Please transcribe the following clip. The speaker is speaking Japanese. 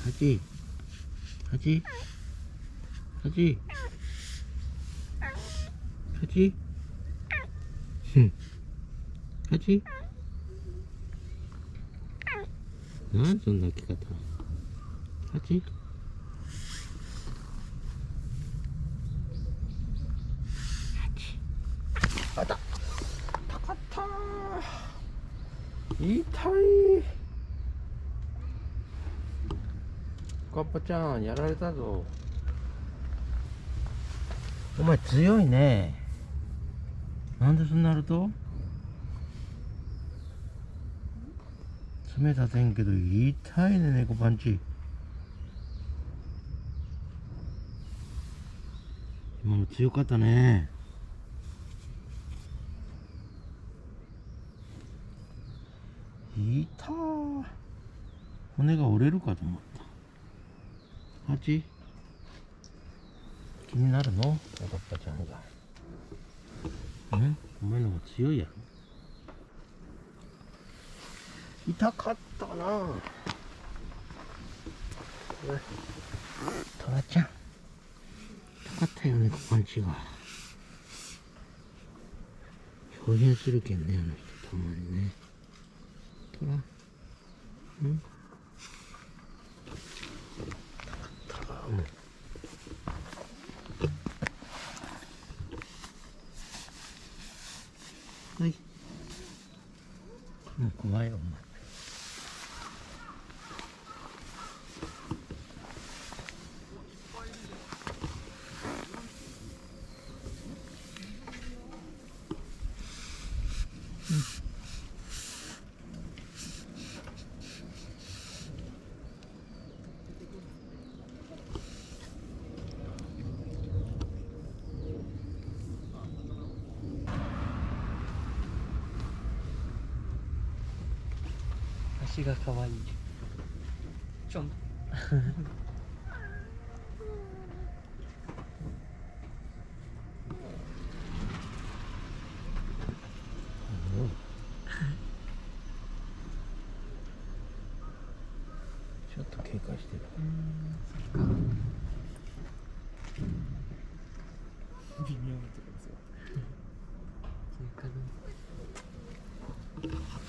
하지 하지 하지 하지 하지なんそんな泣き方하지あった高かった痛いカッパちゃんやられたぞお前強いねなんでそうなると爪立てんけど痛いね猫パンチ今の強かったね痛ー骨が折れるかと思ったハチ気になるのおかっぱちゃんがお前の方が強いやろ痛かったなトラちゃん痛かったよねパンチが表現するけんねあの人たまにねトラ痛かったはいもう怖いよお前足がかわいいちょんちょっと警戒してる微妙なところですよ。